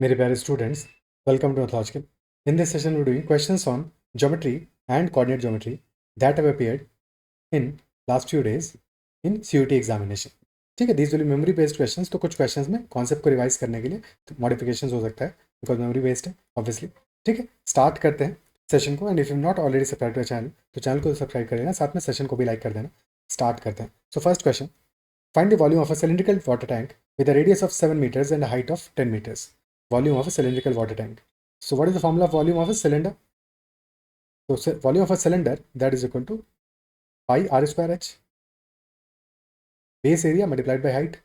मेरे प्यारे students, welcome to Mathlogical. In this session, we're doing questions on geometry and coordinate geometry that have appeared in last few days in CUET examination. ठीक है, these will be memory based questions. तो कुछ questions में concept को revise करने के लिए modifications हो सकता है because memory based है obviously. ठीक है, start करते हैं सेशन को. And if you not already subscribe to channel तो चैनल को सब्सक्राइब कर लेना, साथ में सेशन को भी लाइक कर देना. स्टार्ट करते हैं. So first question, find the volume of a cylindrical water tank with a radius of 7 meters and a height of 10 meters. Volume of a cylindrical water tank. So what is the formula of volume of a cylinder? So volume of a cylinder, that is equal to pi r square h, base area multiplied by height.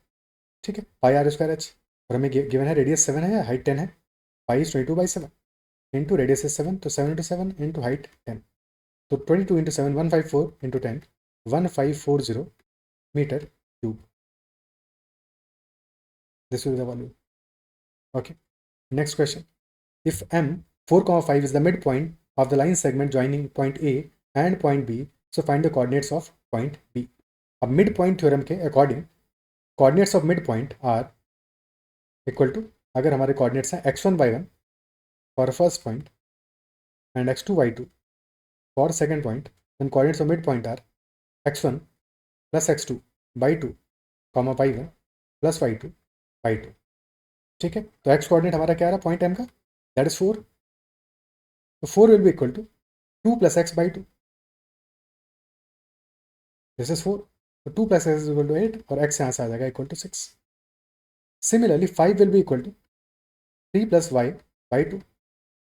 ठीक है, pi r square h. और हमें given है radius 7 है या height 10 है. pi is 22/7 into radius is 7, तो 7 into 7 into height 10. तो 22 into 7 154 into 10 1540 metre cube. This will be the volume. Okay, next question. If m 4,5 is the midpoint of the line segment joining point A and point B, so find the coordinates of point B. अब midpoint theorem के according coordinates of midpoint are equal to, अगर हमारे coordinates हैं x1 y1 for first point and x2 y2 for second point, then coordinates of midpoint are x1 plus x2 by 2 comma y1 plus y2 by 2. ठीक है, तो x coordinate हमारा क्या आ रहा है point m का, that is 4. तो 4 will be equal to 2 plus x by 2. This is 4. तो 2 plus x is equal to 8 और x यहाँ से आ जाएगा equal to 6. Similarly, 5 will be equal to 3 plus y by 2.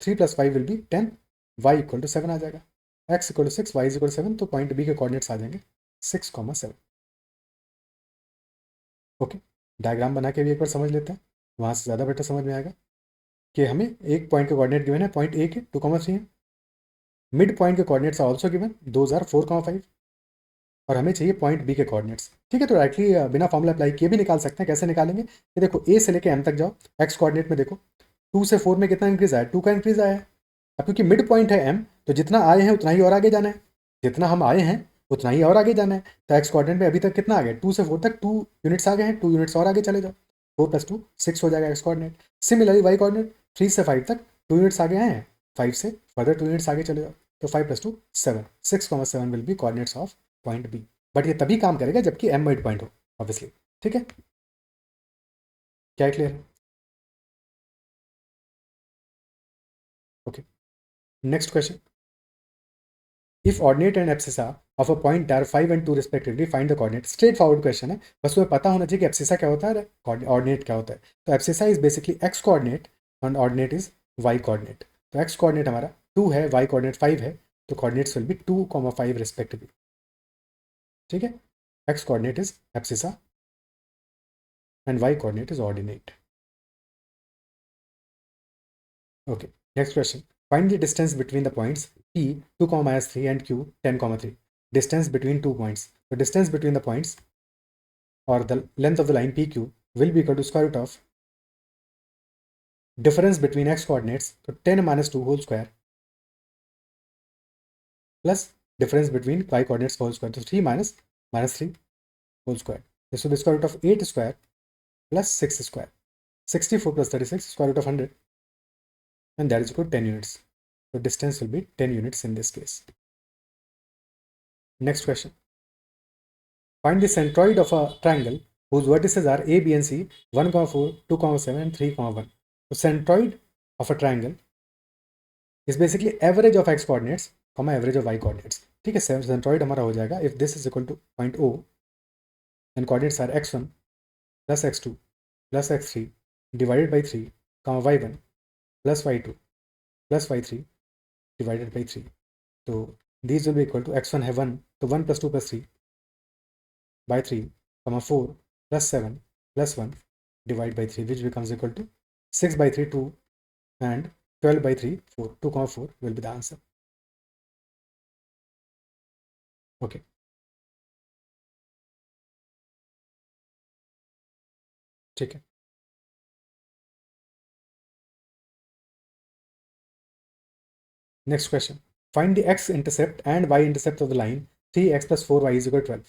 3 plus 5 will be 10. y equal to 7 आ जाएगा. x equal to 6, y is equal to 7. तो point b के coordinates आ जाएंगे 6,7. Okay, diagram बना के भी एक बार समझ लेते हैं, वहाँ से ज़्यादा बेटर समझ में आएगा कि हमें एक पॉइंट के कोऑर्डिनेट गिवन है पॉइंट ए के 2,3 है. मिड पॉइंट के coordinates are also given, those are 4,5 और हमें चाहिए पॉइंट बी के कोऑर्डिनेट्स. ठीक है, तो डायरेक्टली बिना फॉर्मूला अप्लाई किए भी निकाल सकते हैं. कैसे निकालेंगे, ये देखो ए से लेके एम तक जाओ, एक्स कोऑर्डिनेट में देखो 2 से 4 में कितना इंक्रीज आया, 2 का इंक्रीज आया है. अब क्योंकि मिड पॉइंट है एम, तो जितना आए हैं उतना ही और आगे जाना है, जितना हम आए हैं उतना ही और आगे जाना है. तो एक्स कोऑर्डिनेट में अभी तक कितना आ गया, 2 से 4 तक 2 यूनिट्स आ गए हैं, 2 यूनिट्स और आगे चले जाओ, 4 + 2 6 हो जाएगा X coordinate. Similarly Y coordinate 3 से 5 तक 2 यूनिट्स आगे आए हैं, 5 से फर्दर 2 यूनिट्स आगे चले जाओ, तो 5 + 2 7. 6,7 will be coordinates of point B. But ये तभी काम करेगा जबकि एम मिड पॉइंट हो ऑब्वियसली. ठीक है, क्या क्लियर है? Okay, next question. If ordinate and abscissa of a point are 5 and 2 respectively, find the coordinate. Straightforward question है, बस तुम्हें पता होना चाहिए कि एब्सिसा क्या होता है, ऑर्डिनेट क्या होता है. तो abscissa is basically X coordinate and ordinate is Y coordinate. तो एक्स कोऑर्डिनेट हमारा 2 है, वाई कोऑर्डिनेट 5 है, तो कोऑर्डिनेट्स विल बी 2,5 रिस्पेक्टिवली. ठीक है, x coordinate is abscissa and y coordinate is ordinate. Okay, next question. Find the distance between the points P 2,-3 and Q 10,3. Distance between 2 points. The distance between the points or the length of the line PQ will be equal to square root of difference between x coordinates, so 10 - 2 whole square, plus difference between y coordinates whole square, so 3 minus -3 whole square. This will be square root of 8 square plus 6 square. 64 plus 36 square root of 100, and that is equal to 10 units. So distance will be 10 units in this case. Next question. Find the centroid of a triangle whose vertices are A, B and C 1,4, 2,7 and 3,1. So centroid of a triangle is basically average of x coordinates, average of y coordinates. ठीक है, centroid हमारा हो जाएगा if this is equal to point O and coordinates are x1 plus x2 plus x3 divided by 3, y1 plus y2 plus y3 divided by 3. So these will be equal to x1 है 1, तो 1 plus 2 plus 3 by 3, 4 plus 7 plus 1 divided by 3, which becomes equal to 6 by 3 2 and 12 by 3 4. 2,4 will be the answer. Okay. ठीक है, next question. Find the x intercept and y intercept of the line 3x + 4y = 12.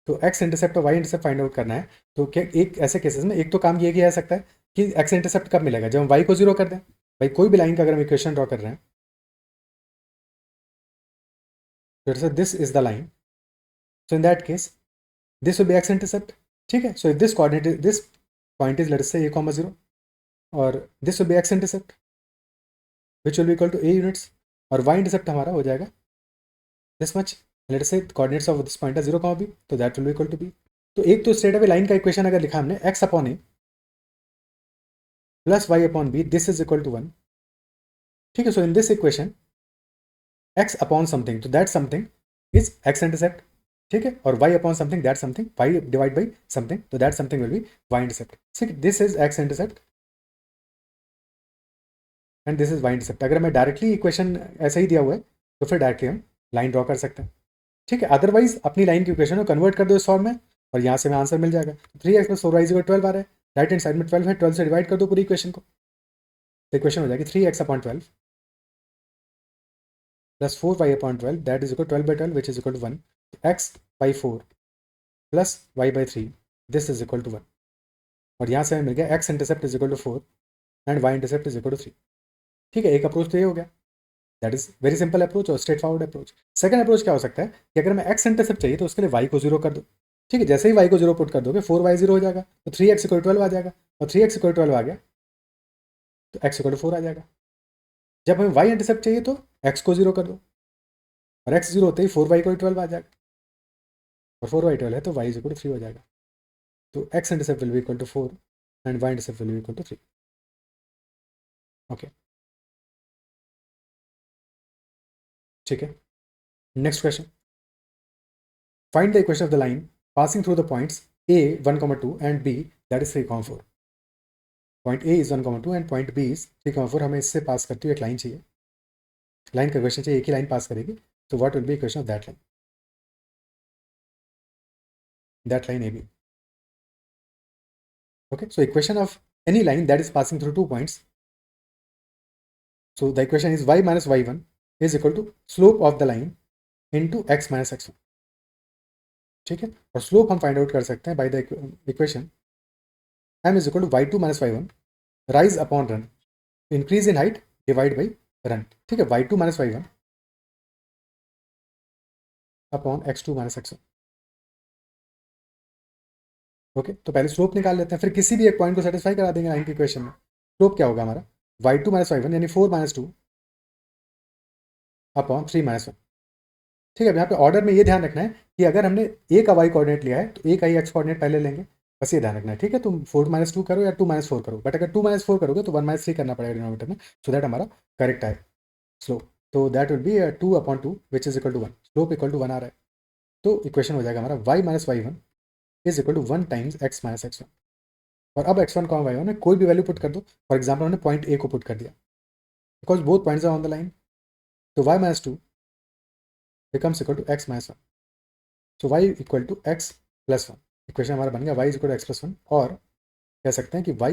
तो x intercept और y intercept find out करना है. तो क्या एक ऐसे केसेस में एक तो काम ये किया जा सकता है कि एक्स इंटरसेप्ट कब मिलेगा, जब हम वाई को जीरो कर दें। भाई कोई भी लाइन का अगर हम इक्वेशन ड्रॉ कर रहे हैं, फिर से this is the line, so in that case this will be X intercept. ठीक है, so if this coordinate this point is let's say a, 0 और this will be X intercept which will be equal to a units, और Y intercept हमारा हो जाएगा this much, let's say coordinates of this point है 0, b, तो that will be equal to b। तो एक तो स्ट्रेट अवे लाइन का इक्वेशन अगर लिखा हमने x upon a plus y upon b, this is equal to 1। ठीक है, so in this equation x upon something, तो that something is x intercept. ठीक है, और y upon something that something y divide by something, तो that something will be y intercept. ठीक, this is x intercept and this is y intercept. अगर हमें directly equation ऐसा ही दिया हुआ है तो फिर डायरेक्टली हम लाइन ड्रॉ कर सकते हैं। ठीक है, अदरवाइज अपनी लाइन की इक्वेशन को कन्वर्ट कर दो इस फॉर्म में और यहाँ से हमें आंसर मिल जाएगा। 3x प्लस 4y 12 आ रहा है, राइट हैंड साइड में 12 है, 12 से डिवाइड कर दो पूरी इक्वेशन को, तो इक्वेशन हो जाएगी 3x upon 12 plus 4y upon 12 that is equal 12/12 which is equal to 1। x by 4 plus y by 3 this is equal to 1, और यहाँ से हमें मिल गया x intercept is equal to 4 and y intercept is equal to 3। ठीक है, एक approach तो ये हो गया, that is very simple approach और straightforward approach. Second approach क्या हो सकता है कि अगर मैं x इंटरसेप्ट चाहिए तो उसके लिए y को 0 कर दो। ठीक है, जैसे ही y को 0 पुट कर दोगे 4y 0 हो जाएगा, तो 3x इक्वल 12 आ जाएगा, और 3x इक्वल 12 आ गया तो x इक्वल 4 आ जाएगा। जब हमें y इंटरसेप्ट चाहिए तो x को 0 कर दो, और x 0 होते ही 4y इक्वल 12 आ जाएगा, और 4y 12 है तो y इक्वल 3 हो जाएगा। तो x intercept will be equal to 4 and y intercept will be equal to 3। Okay, ठीक है, next question, find the equation of the line passing through the points a 1, 2 and b that is 3, 4। पॉइंट a is 1, 2 and point b is 3, 4। हमें इससे पास करती हुई एक line चाहिए, line का इक्वेशन चाहिए, एक ही लाइन पास करेगी, तो what will be equation of that line, that line ab। okay, so equation of any line that is passing through 2 points, so the equation is y minus y1 is equal to slope of the line into x minus x1। ठीक है, और slope हम find out कर सकते हैं by the equation m is equal to y2 minus y1 rise upon run, increase in height divide by run। ठीक है, y2 minus y1 upon x2 minus x1। Okay, तो पहले स्लोप निकाल लेते हैं, फिर किसी भी एक पॉइंट को सेटिस्फाई करा देंगे लाइन की इक्वेशन में। स्लोप क्या होगा हमारा, y2 minus y1 यानी 4 minus 2 अपॉन 3 minus 1। ठीक है, अब यहाँ पे ऑर्डर में ये ध्यान रखना है कि अगर हमने ए का वाई कोऑर्डिनेट लिया है तो ए का ही एक्स कोऑर्डिनेट पहले लेंगे, बस ये ध्यान रखना है। ठीक है, तुम 4 - 2 करो या 2 - 4 करो, बट अगर 2 - 4 करोगे तो 1 - 3 करना पड़ेगा डिनोमिनेटर में, सो दैट हमारा करेक्ट आए स्लोप। तो that will be 2/2 which is equal to 1, slope equal to 1 आ रहा है, तो इक्वेशन हो जाएगा हमारा y - y1 is equal to 1 times x - x1। और अब x1 y1 में कोई भी वैल्यू पुट कर दो, फॉर एग्जाम्पल हमने पॉइंट ए को पुट कर दिया, because both points are on the line, तो y - 2 becomes equal to x - 1, so y equal to x plus 1। Equation हमारा बन गया y is equal to x plus 1, और कह सकते हैं कि y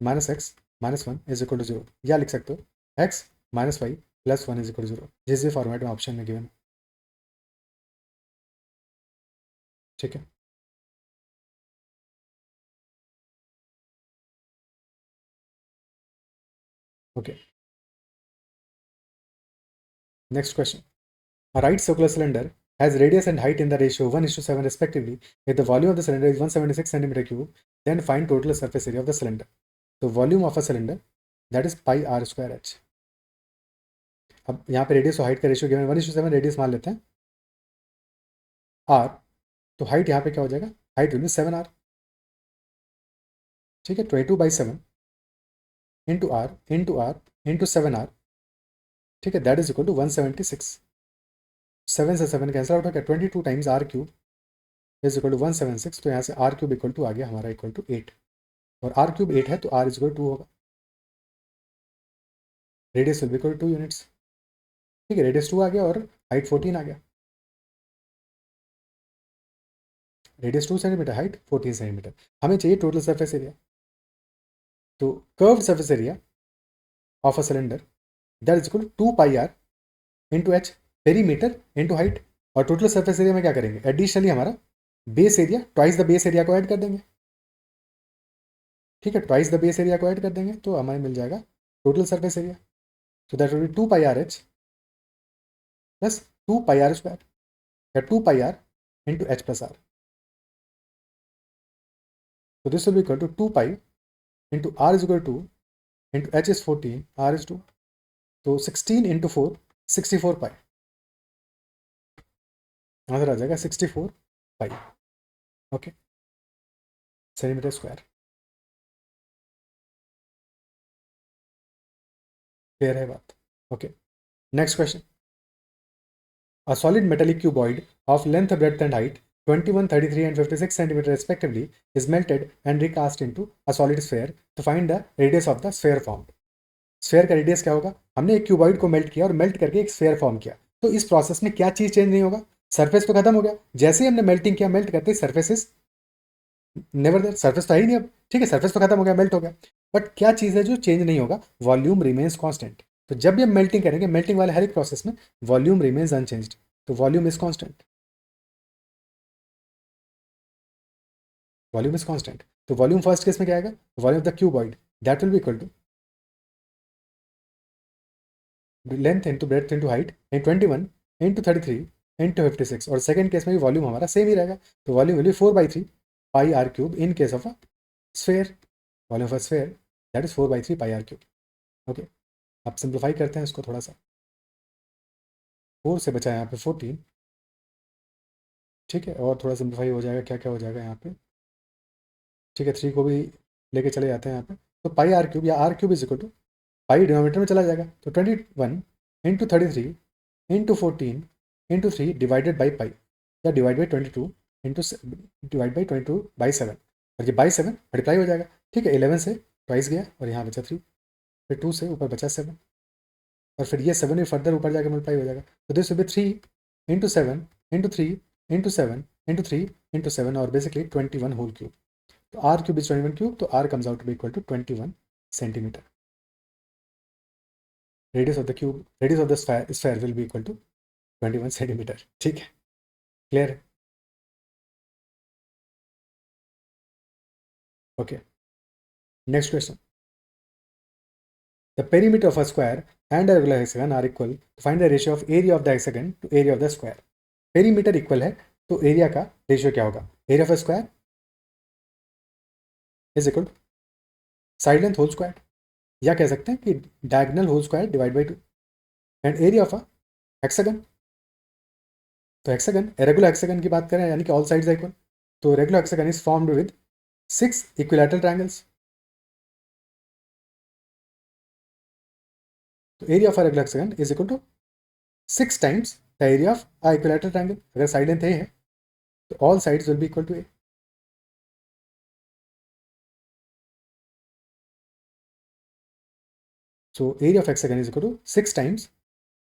minus x minus 1 is equal to 0, या लिख सकते हो x minus Y plus 1 is equal to 0, जिस भी फॉर्मेट में ऑप्शन में गिवन। ठीक है, okay, next question, a right circular cylinder has radius and height in the ratio 1:7 respectively. If the volume of the cylinder is 176 centimeter cube, then find total surface area of the cylinder। तो volume of a cylinder that is pi r square h। अब यहाँ पे radius और height का ratio given 1:7, radius मान लेते हैं r, तो हाइट यहाँ पे क्या हो जाएगा, हाइट विल बी 7r। ठीक है, 22/7 इंटू आर इंटू 7r। ठीक है, दैट इज इक्वल टू 176। 7 से 7 कैंसिल आउट हो गया, 22 times r cube is equal to 176, तो यहाँ से r क्यूब इक्वल टू आ गया हमारा इक्वल टू 8, और r क्यूब 8 है तो r इज इक्वल टू 2 होगा, radius will be equal to 2 units. ठीक है, रेडियस 2 आ गया और हाइट 14 आ गया, रेडियस 2 सेंटीमीटर, हाइट 14 सेंटीमीटर। हमें चाहिए टोटल सरफेस एरिया, तो curved surface area of a cylinder that is equal to 2 pi r into H perimeter into height, और total surface area में क्या करेंगे, एडिशनली हमारा base area twice the base area को add कर देंगे। ठीक है, ट्वाइस द बेस एरिया को ऐड कर देंगे तो हमें मिल जाएगा टोटल सरफेस एरिया। तो that will be 2 pi R H plus 2 pi R square या 2 pi R into H plus R. So this will be equal to 2 pi into r is equal to into h is 14, r is 2. तो 16 into 4, 64 पाई। Answer आ जाएगा 64 pi. Okay, centimetre square. Clear है बात? Okay, next question. A solid metallic cuboid of length, breadth and height 21, 33 and 56 centimeter respectively is melted and recast into a solid sphere to find the radius of the sphere formed. Sphere का radius क्या होगा? हमने एक cuboid को melt किया और melt करके एक स्फेयर फॉर्म किया, तो इस प्रोसेस में क्या चीज चेंज नहीं होगा? सरफेस तो खत्म हो गया, जैसे ही हमने मेल्टिंग किया, मेल्ट करते surface is never there, surface तो है ही नहीं अब। ठीक है, सरफेस तो खत्म हो गया, मेल्ट हो गया, बट क्या चीज़ है जो चेंज नहीं होगा? Volume remains constant. तो जब भी हम मेल्टिंग करेंगे, मेल्टिंग वाले हर एक प्रोसेस में वॉल्यूम रिमेन्स अनचेंज्ड, तो volume is constant. Volume is constant, तो वॉल्यूम फर्स्ट केस में क्या आएगा? Volume of the cuboid that will be equal to length into breadth into height in 21 into 33 into 56। और second case में भी volume हमारा same ही रहेगा, तो volume will be 4/3 pi R cube in case of a sphere. Volume of a sphere that is 4/3 pi R cube. Okay, अब simplify करते हैं इसको थोड़ा सा। 4 से बचा यहाँ पे 14। ठीक है, और थोड़ा सिंप्लीफाई हो जाएगा, क्या क्या हो जाएगा यहाँ पे? ठीक है, 3 को भी लेके चले जाते हैं यहाँ पे, तो पाई आर क्यूब या R cube is equal to pi denominator में चला जाएगा, तो 21 into 33 into 14 into 3 divided by pi, या divide by 22 into divide by 22/7, और ये बाई 7 मल्टीप्लाई हो जाएगा। ठीक है, 11 से ट्वाइस गया और यहाँ बचा 3, फिर 2 से ऊपर बचा 7, और फिर ये 7 भी फर्दर ऊपर जाकर मल्टीप्लाई हो जाएगा, तो this will be 3 into 7 into 3 into 7 into 3 into 7, और बेसिकली 21 होल क्यूब। तो आर क्यूब इज 21 क्यूब, तो R comes out to be equal to 21 centimetre. Radius of the cube, radius of the sphere will be equal to 21 centimetre. ठीक है, clear है? Okay, next question. The perimeter of a square and a regular hexagon are equal. To find the ratio of area of the hexagon to area of the square. Perimeter equal है तो area का ratio क्या होगा? Area of a square is equal to side length whole square, या कह सकते हैं कि diagonal whole square divide by 2, and area of a hexagon. तो हेक्सागन, रेगुलर हेक्सागन की बात करें, यानी कि ऑल साइड्स इक्वल, तो regular hexagon is formed with 6 equilateral triangles. तो area of a regular hexagon is equal to 6 times the area of a equilateral triangle. अगर side length A है तो all sides will be equal to A. So area of hexagon is equal to 6 times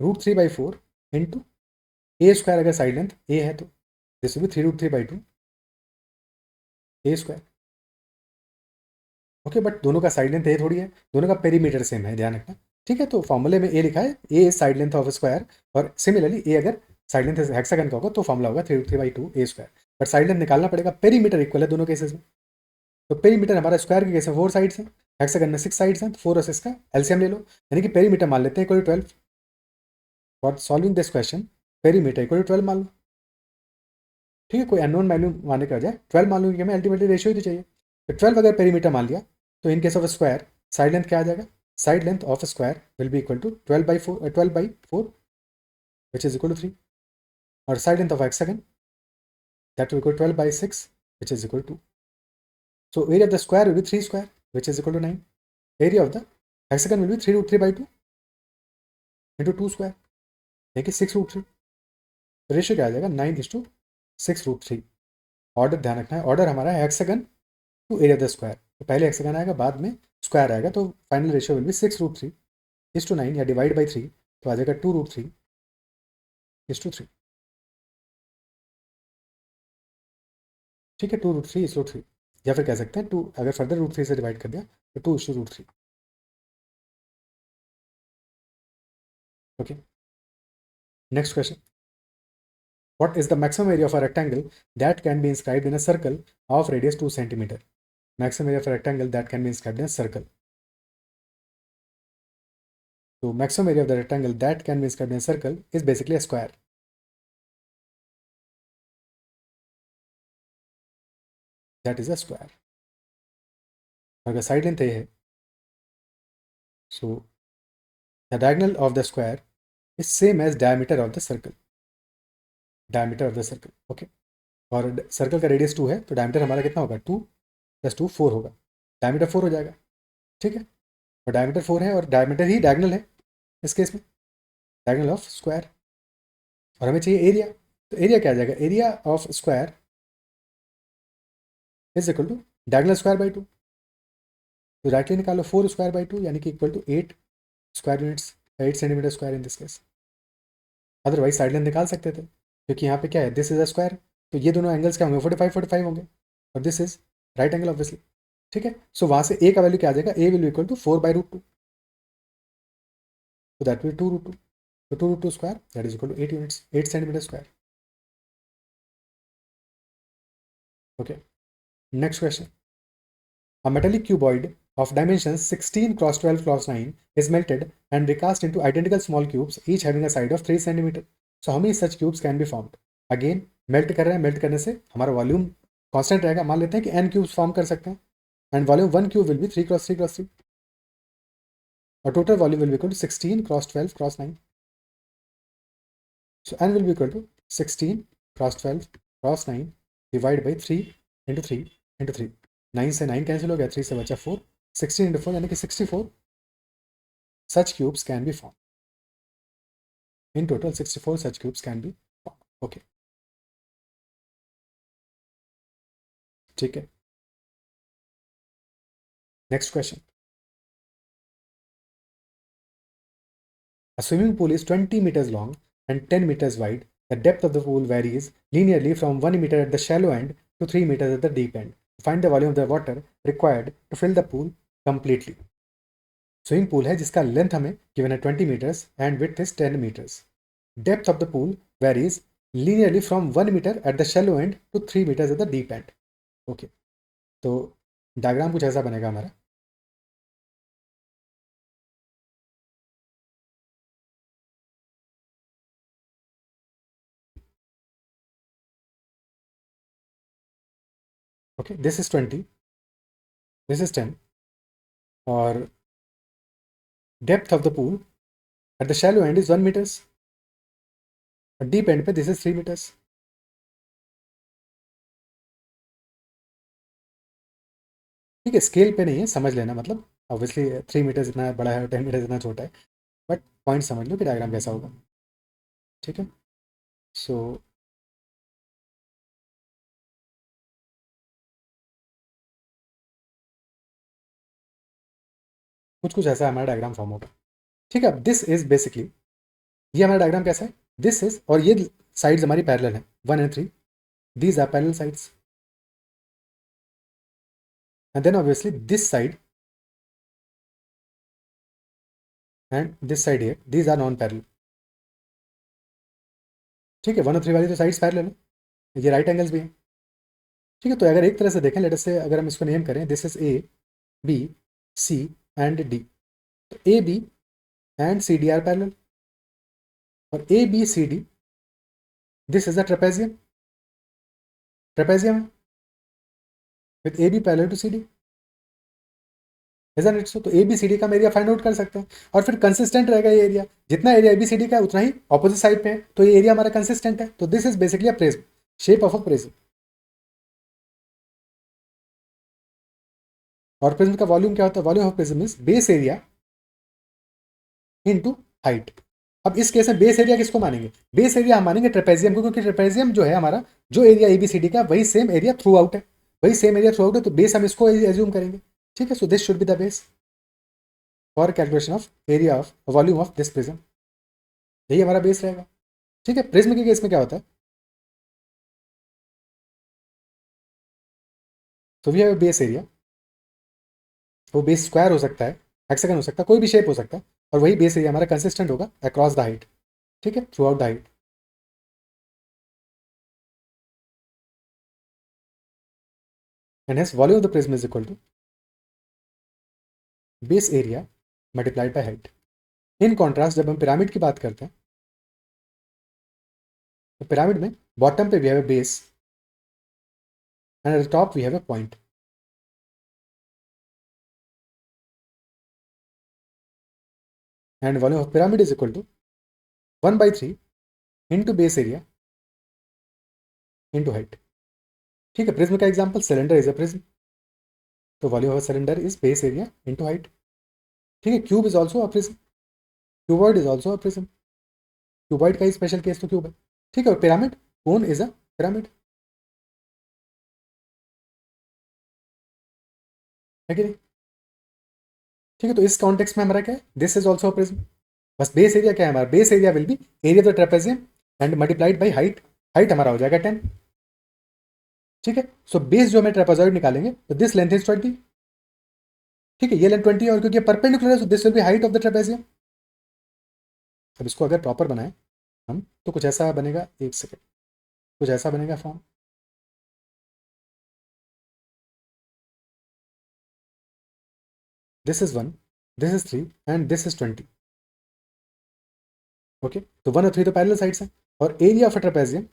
√3/4 into a square. अगर side length a है तो this will be 3√3/2 a square. Okay, but दोनों का side length a थोड़ी है, दोनों का perimeter same है, ध्यान रखना। ठीक है, तो फॉर्मूले में a लिखा है, a is side length of square, और सिमिलरली a अगर साइड लेंथ हेक्सागन का होगा तो फॉर्मूला होगा 3√3/2 a square. But side length निकालना पड़ेगा, पेरीमीटर इक्वल है दोनों केसेस में। तो पेरीमीटर हमारा स्क्वायर के केस में 4 साइड्स हैं, हेक्सागन में 6 साइड्स हैं, तो 4 और 6 का एलसीएम ले लो, यानी कि पेरीमीटर मान लेते हैं equal to 12। For solving this question perimeter equal to 12 मान लो। ठीक है, कोई अननोन वैल्यू मानने का बजाय 12 मान लूँगी कि हमें अल्टीमेटली रेशियो ही तो चाहिए। तो 12 अगर पेरीमीटर मान लिया, तो in case of square side length क्या आ जाएगा? Side length of square will be equal to 12/4 which is equal to 3, और side length of hexagon that will equal 12/6 which is equal to. So area of the square will be 3 square which is equal to 9। Area of the hexagon will be 3√3/2 into 2 square, देखिए 6√3। Ratio क्या आ जाएगा? 9:6√3। Order ध्यान रखना है, order हमारा है hexagon to area of the square, तो पहले हेक्सागन आएगा, बाद में स्क्वायर आएगा, तो फाइनल रेशियो विल बी 6√3:9, या डिवाइड बाई 3, तो आ जाएगा 2√3:3। ठीक है, 2√3:3, या फिर कह सकते हैं 2, अगर फर्दर √3 से डिवाइड कर दिया तो 2:3। Okay, next question. What is the maximum area of a rectangle that can be inscribed in a circle of radius 2 centimeter? maximum area of a rectangle that can be inscribed in a circle. So maximum area of the rectangle that can be inscribed in a circle is basically a square. That is a square. अगर side length है, so the diagonal of the square is same as diameter of the circle. Diameter of the circle, okay. और circle का radius 2 है, तो diameter हमारा कितना होगा, 2 + 2 4 होगा, डायमीटर 4 हो जाएगा, ठीक है। और डायमीटर 4 है और डायमीटर ही डायगनल है इस केस में, डायगनल ऑफ स्क्वायर। और हमें चाहिए एरिया, तो एरिया क्या आ जाएगा, area of square is equal to diagonal square by 2। तो राइटली निकालो 4 स्क्वायर बाई 2 यानी कि equal to 8 square units, 8 centimetre square in this case. Otherwise side length निकाल सकते थे, क्योंकि यहाँ पे क्या है, दिस इज अ स्क्वायर, तो ये दोनों एंगल्स क्या होंगे, 45 होंगे, और this is right angle obviously, ठीक है। सो वहाँ से ए का वैल्यू क्या आ जाएगा, ए विल इक्वल टू 4/√2, तो दैट विल 2√2, तो 2√2 square that is equal to 8 units, 8 centimetre square, okay. Next question, a metallic cuboid of dimensions 16 cross 12 cross 9 is melted and recast into identical small cubes each having a side of 3 cm. So how many such cubes can be formed? Again melt कर रहे हैं, melt करने से हमारा volume constant रहेगा, मान लेते हैं कि n क्यूब्स फॉर्म कर सकते हैं, and volume 1 cube will be 3 cross 3 cross 3, और total volume will be equal to 16 cross 12 cross 9. So n will be equal to 16 cross 12 cross 9 divided by 3 into 3 into 3. 9 से 9 कैंसिल हो गया, 3 से बचा 4, 16 into 4 यानी कि 64 such cubes can be formed. In total 64 such cubes can be formed. Okay. ठीक है. Next question. A swimming pool is 20 meters long and 10 meters wide. The depth of the pool varies linearly from 1 meter at the shallow end to 3 meters at the deep end. Find the volume of the water required to fill the pool completely. Swimming pool है जिसका length हमें given है 20 metres and width is 10 metres. Depth of the pool varies linearly from 1 metre at the shallow end to 3 metres at the deep end. Okay, तो diagram कुछ ऐसा बनेगा हमारा. Okay, this is 20, this is 10, और depth of the pool at the shallow end is 1 metres, और deep end पे this is 3 metres. ठीक है, स्केल पे नहीं है, समझ लेना, मतलब ऑब्वियसली 3 मीटर्स इतना बड़ा है और 10 मीटर्स इतना छोटा है, बट पॉइंट समझ लो कि डायग्राम कैसा होगा. ठीक है, सो कुछ कुछ ऐसा हमारा डायग्राम फॉर्म होगा. ठीक है, अब दिस इज बेसिकली, ये हमारा डायग्राम कैसा है, दिस इज, और ये साइड्स हमारी पैरेलल है 1 and 3, these are parallel sides, and then obviously this side and this side here, these are non parallel. ठीक है, 1 और 3 वाली तो साइड्स पैरेलल है, ये राइट एंगल्स भी हैं. ठीक है, तो अगर एक तरह से देखें, लेट अस से अगर हम इसको नेम करें, this is A B C and D, तो A B and C D are parallel, और A B C D, this is a trapezium, trapezium with A B parallel to C D, isn't it so. तो A B C D का हम area find out कर सकते हैं, और फिर consistent रहेगा ये एरिया, जितना area A B C D का है उतना ही ऑपोजिट साइड पे है, तो ये एरिया हमारा कंसिस्टेंट है. तो this is basically a prism, shape of a prism. और प्रिज्म का वॉल्यूम क्या होता है, volume of prism is base area into height. अब इस केस में बेस एरिया किसको मानेंगे, बेस एरिया हम मानेंगे ट्रेपेजियम को, क्योंकि ट्रेपेजियम जो है हमारा, जो area A B C D का वही सेम एरिया थ्रू आउट है, वही सेम एरिया थ्रू आउट है, तो बेस हम इसको एज्यूम करेंगे. ठीक है, so this should be the base for calculation of area of volume of this prism, यही हमारा बेस रहेगा. ठीक है, प्रिज्म के केस में क्या होता है, तो वी हैव बेस एरिया, वो बेस स्क्वायर हो सकता है, हेक्सागन हो सकता है, कोई भी शेप हो सकता है, और वही बेस एरिया हमारा कंसिस्टेंट होगा अक्रॉस द हाइट. ठीक है, throughout the height. And hence volume of the prism is equal to base area multiplied by height. In contrast जब हम पिरामिड की बात करते हैं तो पिरामिड में बॉटम पे we have a base and at the top we have a point. And volume of pyramid is equal to 1/3 into base area into height. ठीक है, प्रिज्म का example cylinder is a prism, तो volume of cylinder is base area into height. ठीक है, cube is also a prism, cuboid is also a prism, cuboid का ही special case तो cube है। ठीक है, pyramid, cone is a pyramid, है कि नहीं? ठीक है, तो इस कॉन्टेक्स्ट में हमारा क्या है, this is also a prism. बस बेस एरिया क्या है हमारा, base area will be area of the trapezium and multiplied by height, height हमारा हो जाएगा 10। ठीक है, सो बेस जो हमें ट्रेपेजॉइड निकालेंगे तो दिस लेंथ इज 20। ठीक है, ये लेंथ 20 है और क्योंकि परपेंडिकुलर है so this will be height of the trapezium. अब इसको अगर प्रॉपर बनाए हम तो कुछ ऐसा बनेगा, एक सेकेंड, कुछ ऐसा बनेगा form. This is 1, this is 3 and this is 20। Okay, तो 1 और 3 तो पैरेलल साइड्स हैं और area of a trapezium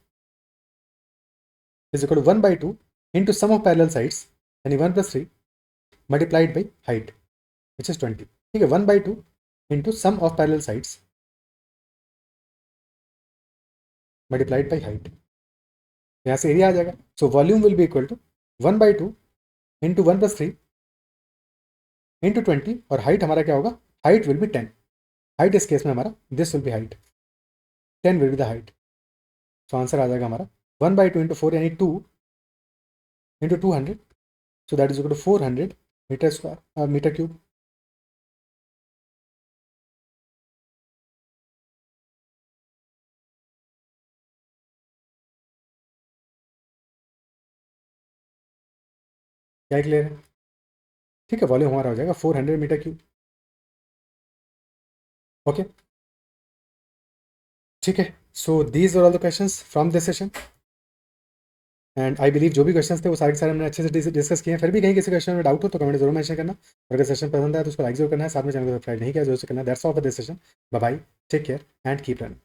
is equal to 1/2 into sum of parallel sides यानी 1 plus 3 multiplied by height which is 20। ठीक है, 1/2 into sum of parallel sides multiplied by height, यहाँ से एरिया आ जाएगा। So volume will be equal to 1/2 into 1 plus 3 into 20 और height हमारा क्या होगा, हाइट विल बी 10। हाइट इस केस में हमारा this will be height, 10 will be the height. So answer आ जाएगा हमारा 1/2 इंटू 4 यानी 2 into 200, so that is equal to 400 metre square metre cube. क्या क्लियर है? ठीक है, वॉल्यूम हमारा हो जाएगा 400 मीटर क्यूब। ओके, ठीक है, so these are all the questions from this session and I believe जो भी क्वेश्चंस थे वो सारे सारे हमने अच्छे से डिस्कस किए हैं। फिर भी कहीं किसी क्वेश्चन में डाउट हो तो कमेंट जरूर मेंशन करना, और अगर सेशन पसंद आया तो उसको लाइक जरूर करना है, साथ में चैनल को सब्सक्राइब नहीं किया जरूर से करना है। That's all for this session, bye bye, take care and keep running.